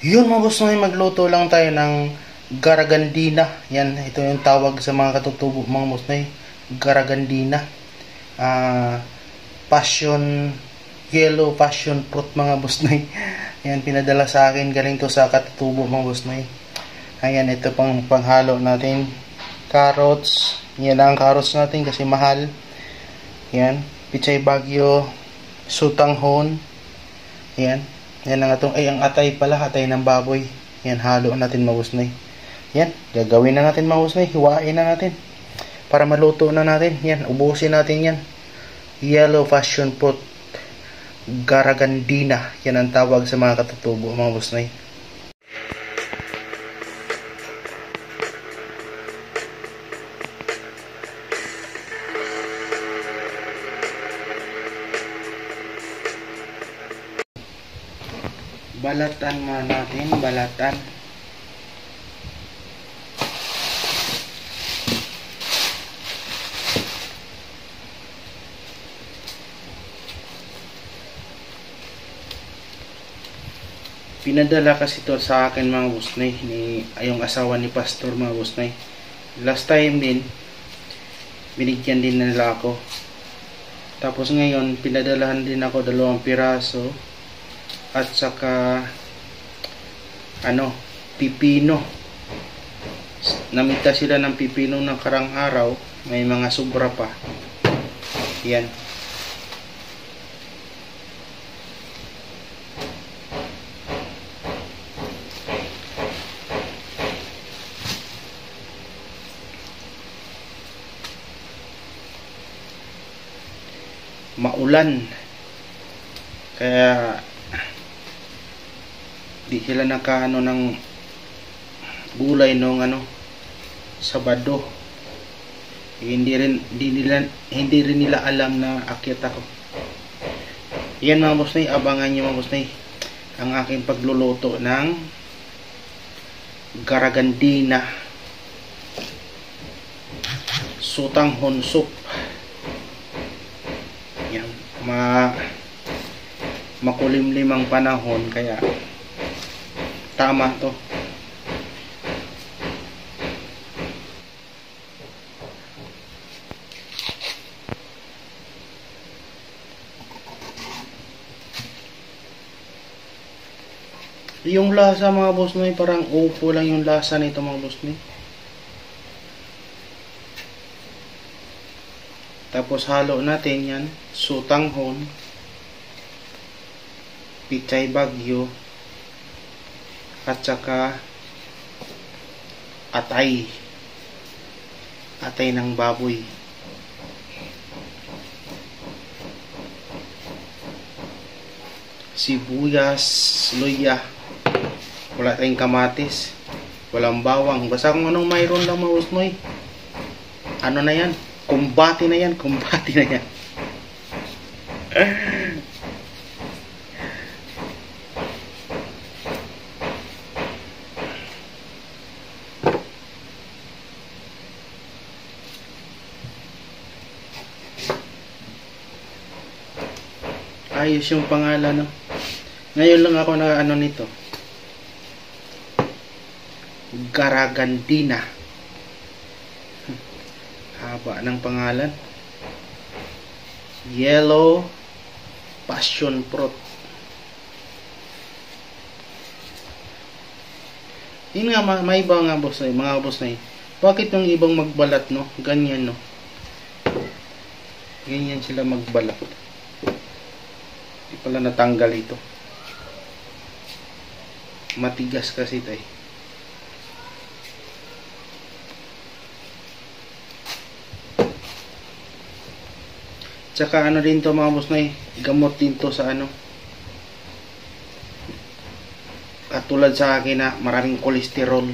Yun mga boss noy, magluto lang tayo ng garagandina. Yan, ito yung tawag sa mga katutubo mga boss noy. Garagandina. Passion, yellow passion fruit mga boss noy. Yan, pinadala sa akin. Galing to sa katutubo mga boss noy. Ayan, ito pang panghalo natin. Carrots. Yan ang carrots natin kasi mahal. Yan, pichay bagyo, sutanghon. Yan. Yan ang atong, ay ang atay pala, atay ng baboy. Yan, halo natin mabusnay. Yan, gagawin na natin mabusnay. Hiwain na natin. Para maluto na natin. Yan, ubusin natin yan. Yellow passion fruit. Garagandina. Yan ang tawag sa mga katutubo, mga busnay. Balatan muna natin, balatan. Pinadala kasi to sa akin mga busnay, yung asawa ni pastor mga busnay. Last time din, binigyan din nila ako. Tapos ngayon, pinadalahan din ako 2 piraso. At saka pipino. Namita sila ng pipino ng karang araw, may mga sobra pa. Yan. Maulan. Kaya di sila nakaano ng gulay nung Sabado. Hindi rin nila alam na akyat ako. Yan mga boss nay, abangan nyo mga boss nay ang aking pagluluto ng garagandina sutanghon soup. Yan, makulimlim ang panahon kaya tama to. Yung lasa mga boss noy, parang upo lang yung lasa nito mga boss noy. Tapos halo natin yan, sutanghon, pichay bagyo, at saka atay ng baboy. Sibuyas, luya, wala tayong kamatis, walang bawang, basta kung anong mayroon lang mga usnoy. Ano na yan, kumbati na yan. Ayos yung pangalan, no? Ngayon lang ako na nito. Garagandina. Haba ng pangalan. Yellow passion fruit. Yun nga, may iba nga boss na mga boss na bakit yung ibang magbalat, no? Ganyan, no? Ganyan sila magbalat. Di pala natanggal ito. Matigas kasi ito eh. Tsaka din to mga boss na gamot din to sa katulad sa akin na maraming kolesterol.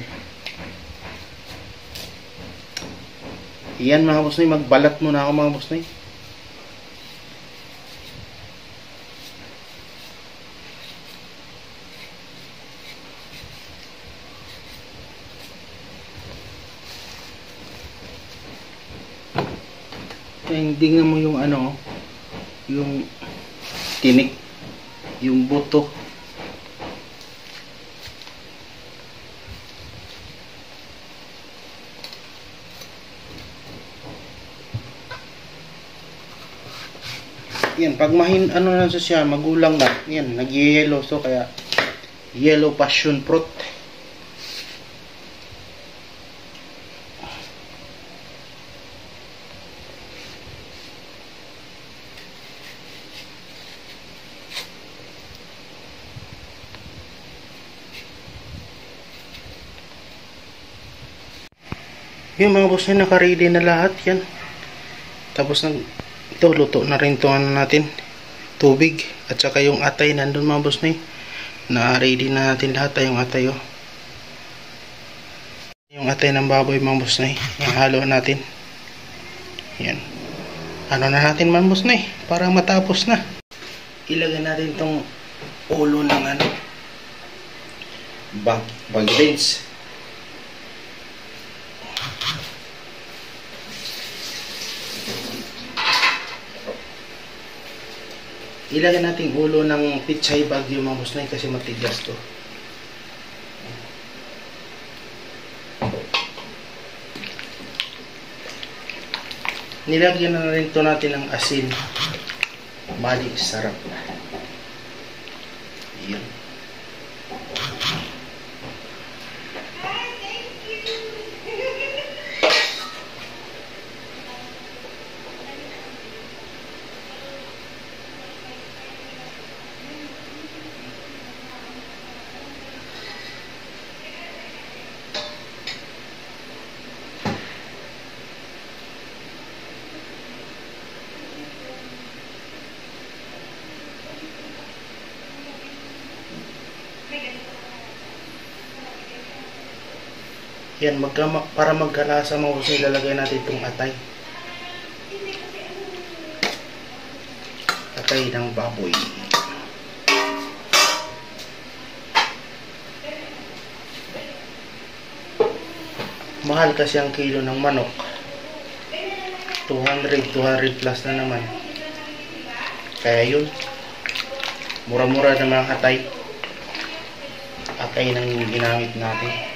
Yan mga boss na magbalat muna ako mga boss na tingnan mo yung yung tinik, yung buto. Yan, pag ano na siya, magulang na. Yan, nag-yellow. So, kaya, yellow passion fruit. Yung mga boss na naka-ready na lahat yan. Tapos ito, luto na rin ito natin. Tubig. At saka yung atay nandun mga boss na ready na natin lahat yung atay. Oh. Yung atay ng baboy mga boss yung halo natin. Yan. Ano na natin mga boss para matapos na. Ilagay natin itong ulo ng bag beans. Ilagay natin ulo ng pichay bag yung mga boss kasi matigas to. Nilagyan na rin to natin ng asin. Mali, sarap. Yan. Yan, para magkalasa mga boss ilalagay natin itong atay. Atay ng baboy. Mahal kasi ang kilo ng manok. 200 plus na naman. Kaya yun. Mura-mura na mga atay. Atay ng ginamit natin.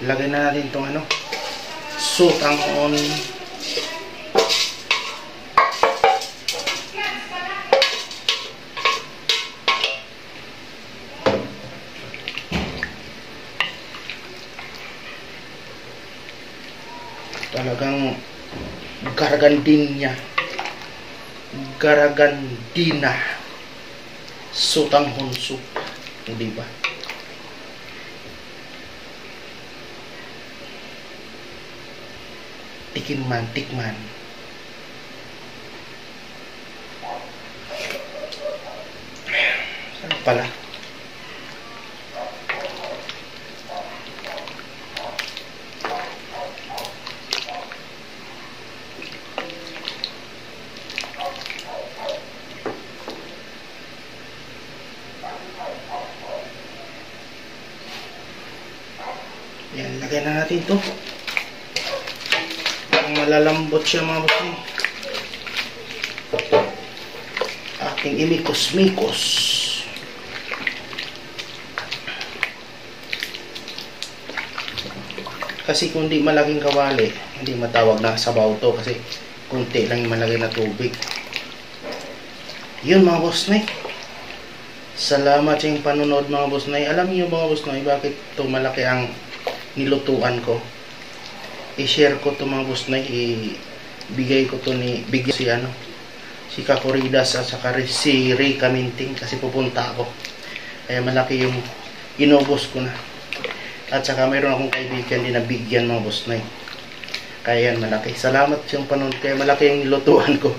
Lagay na natin itong sutanghon. Talagang garagandina sutanghon soup, hindi ba? Tikman. Sarap pala. Yan, lagay na natin ito. Malalambot siya mga boss aking imikos-mikos. Kasi kung di malaking kawali, hindi matawag na sabaw to kasi kunti lang yung malagay na tubig. Yun mga boss salamat sa yung panonood mga boss alam niyo mga boss bakit to malaki ang nilutuan ko. I-share ko to mga boss ibigay ko to si Kakoridas at saka si Ray Kaminting kasi pupunta ako. Kaya malaki yung inubos ko na. At saka mayroon akong kaibigan din na bigyan mga boss kaya yan malaki. Salamat sa yung panonood. Kaya malaki yung nilutuan ko.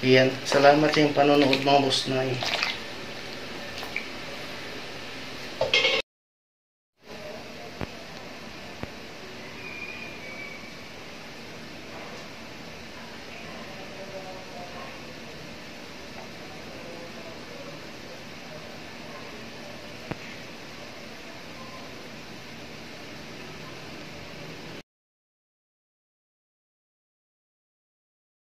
Yan. Salamat sa yung panonood mga boss